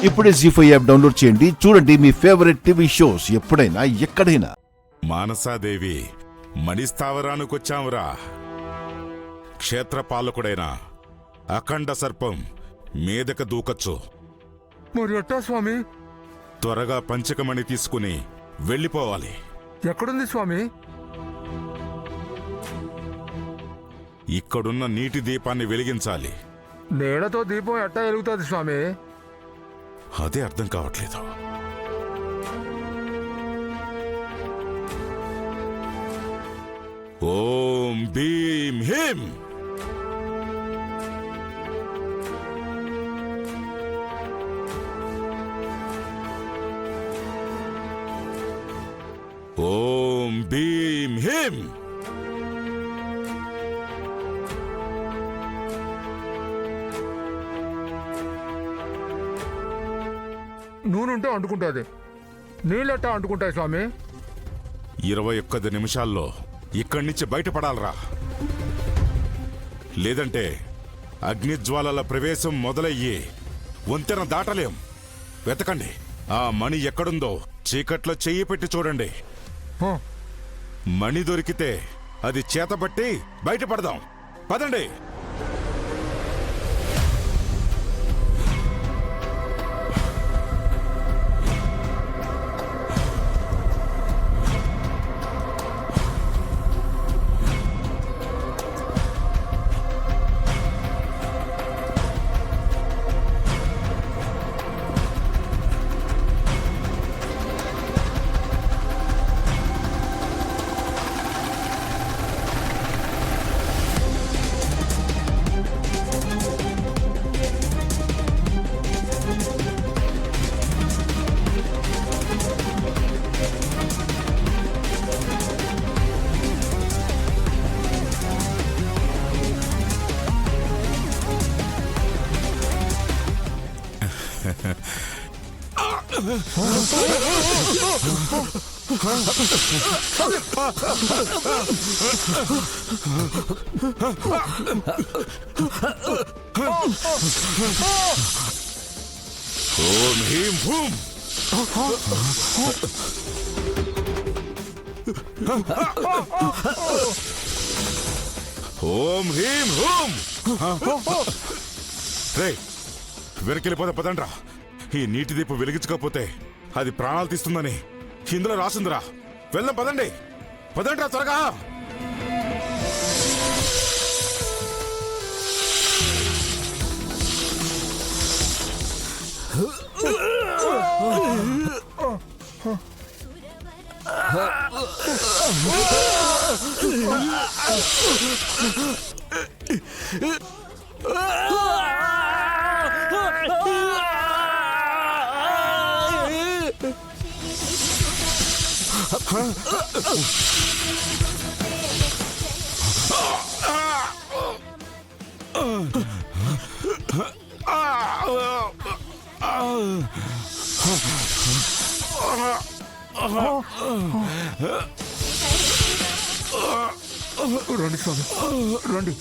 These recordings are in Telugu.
ఇప్పుడే జీ5 యాప్ డౌన్లోడ్ చేయండి. చూడండి మీ ఫేవరెట్ టీవీ షోస్ ఎప్పుడైనా ఎక్కడైనా. మానసాదేవి, మణిస్థావరానికొచ్చావురా. క్షేత్రపాలకుడైన అఖండ సర్పం మీదక దూకచ్చు. మరి ఎట్టా స్వామి? త్వరగా పంచకమణి తీసుకుని వెళ్ళిపోవాలి. ఎక్కడుంది స్వామి? ఇక్కడున్న నీటి దీపాన్ని వెలిగించాలి. నీళ్లతో దీపం ఎట్టా వెలుగుతుంది స్వామి? అదే అర్థం కావట్లేదు. ఓం భీం హీం. ఓం భీం హీం. నూనెంటే అంటుకుంటుంది, నీళ్ళెట్టా అంటుకుంటాయి స్వామి? 21 నిమిషాల్లో ఇక్కడి నుంచి బయటపడాలరా. లేదంటే అగ్నిజ్వాలల ప్రవేశం మొదలయ్యి వంతెన దాటలేం. వెతకండి. ఆ మణి ఎక్కడుందో చీకట్లో చెయ్యి పెట్టి చూడండి. మణి దొరికితే అది చేతబట్టి బయటపడదాం. పదండి. ఓం హీం హూం. ఓం హీం హూం. రే, వెనకెళ్ళిపోతే పదండ్రా. ఈ నీటి దీపం వెలిగించకపోతే అది ప్రాణాలు తీస్తుందని ఇందులో రాసిందిరా. వెళ్దాం, పదండి. పదండ్రా త్వరగా. రండి స్వామి, రండి.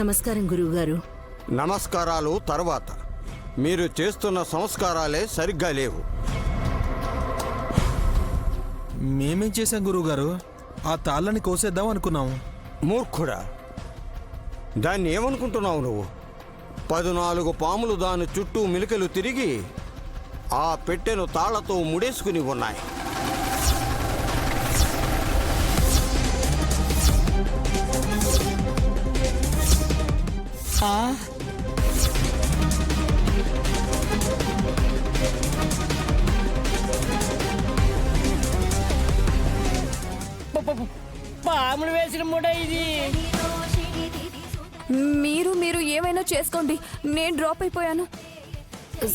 నమస్కారం గురువుగారు. నమస్కారాలు తర్వాత. మీరు చేస్తున్న సంస్కారాలే సరిగ్గా లేవు. మేమేం చేశాం గురువుగారు? ఆ తాళ్ళని కోసేద్దాం అనుకున్నాము. మూర్ఖుడా, దాన్ని ఏమనుకుంటున్నావు నువ్వు? 14 పాములు దాని చుట్టూ మిలికలు తిరిగి ఆ పెట్టెను తాళ్లతో ముడేసుకుని ఉన్నాయి. పాములు వేసిన ముడ ఇది. మీరు ఏమైనా చేసుకోండి, నేను డ్రాప్ అయిపోయాను.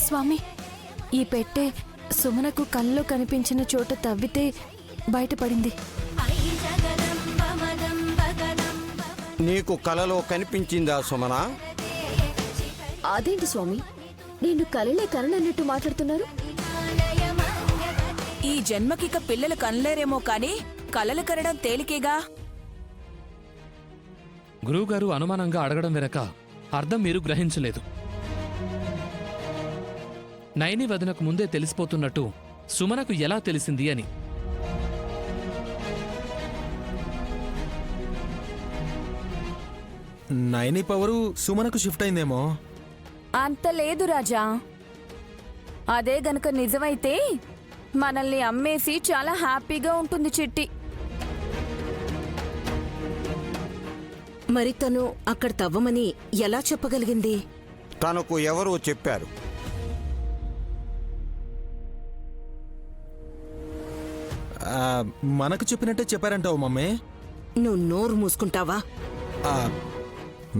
స్వామి, ఈ పెట్టె సుమనకు కళ్ళలో కనిపించిన చోట తవ్వితే బయటపడింది. నీకు కలలో కనిపించిందా సుమన? అదేంటి స్వామి, నేను కలలే కలనన్నట్టు మాట్లాడుతున్నారు? ఈ జన్మకిక పిల్లలు కనలేరేమో కాని కలలు కనడం తేలికేగా. గురువుగారు అనుమానంగా అడగడం వెనక అర్థం మీరు గ్రహించలేదు. నయని వదనకు ముందే తెలిసిపోతున్నట్టు సుమనకు ఎలా తెలిసింది అని. నైని పవరు సుమనకు షిఫ్ట్ అయిందేమో. అంత లేదు రాజా. అదే గనక నిజమైతే మనల్ని అమ్మేసి చాలా హ్యాపీగా ఉంటుంది చిట్టి. మరి తను అక్కడ తవ్వమని ఎలా చెప్పగలిగింది? తనకు ఎవరో చెప్పారు. మనకు చెప్పినట్టే చెప్పారంటావు మమ్మీ. నువ్వు నోరు మూసుకుంటావా?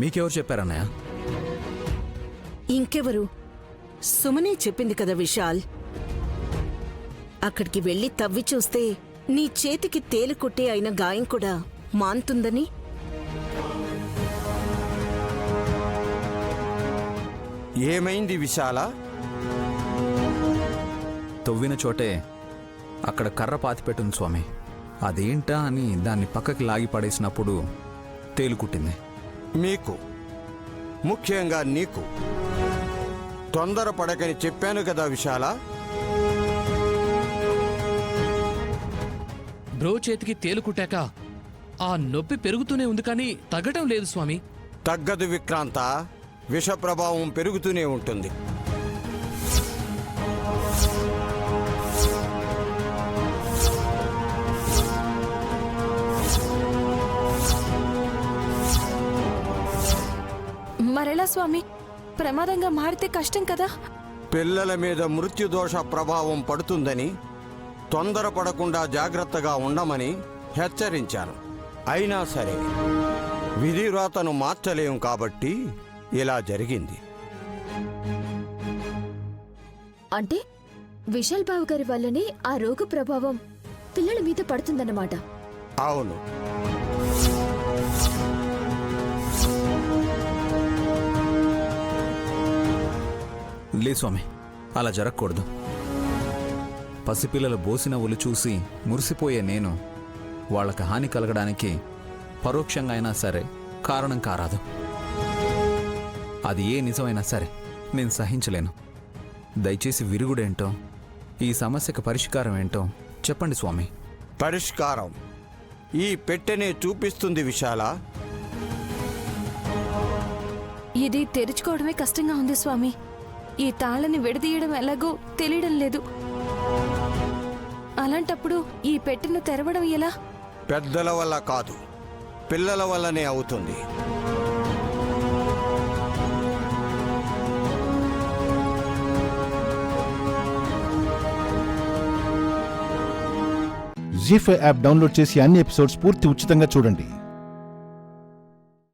మీకెవరు చెప్పారన్నయ్య? ఇంకెవరు? సుమనే చెప్పింది కదా విశాల్. అక్కడికి వెళ్ళి తవ్వి చూస్తే నీ చేతికి తేలుకొట్టే అయిన గాయం కూడా మాన్తుందని. ఏమైంది విశాల? తవ్విన చోటే అక్కడ కర్ర పాతిపెట్టుంది స్వామి. అదేంటా అని దాన్ని పక్కకి లాగి పడేసినప్పుడు తేలుకుట్టింది. మీకు, ముఖ్యంగా నీకు తొందరపడకని చెప్పాను కదా విశాల. బ్రో చేతికి తేలుకుట్టాక ఆ నొప్పి పెరుగుతూనే ఉంది కానీ తగ్గటం లేదు స్వామి. తగ్గదు విక్రాంత, విష ప్రభావం పెరుగుతూనే ఉంటుంది. మరెలా స్వామి? ప్రమాదంగా మారితే కష్టం కదా. పిల్లల మీద మృత్యుదోష ప్రభావం పడుతుందని, తొందరపడకుండా జాగ్రత్తగా ఉండమని హెచ్చరించాను. అయినా సరే విధివ్రాతను మార్చలేం కాబట్టి ఇలా జరిగింది. అంటే విశాల్ బాబు గారి వల్లనే ఆ రోగ ప్రభావం పిల్లల మీద పడుతుందన్నమాట. అవును. లే స్వామి, అలా జరగకూడదు. పసిపిల్లల బోసినవ్వులు చూసి మురిసిపోయే నేను వాళ్ళకి హాని కలగడానికి పరోక్షంగా అయినా సరే కారణం కారాదు. అది ఏ నిజమైనా సరే నేను సహించలేను. దయచేసి విరుగుడేంటో, ఈ సమస్యకు పరిష్కారం ఏంటో చెప్పండి స్వామి. పరిష్కారం ఈ పెట్టెనే చూపిస్తుంది విశాల. ఇది తెరుచుకోవడమే కష్టంగా ఉంది స్వామి. ఈ తాళని విడదీయడం ఎలాగో తెలియడం లేదు. అలాంటప్పుడు ఈ పెట్టెను తెరవడం ఎలా? పెద్దల వల్ల కాదు, పిల్లల వల్లనే అవుతుంది. జీ5 యాప్ డౌన్లోడ్ చేసి అన్ని ఎపిసోడ్స్ పూర్తి ఉచితంగా చూడండి.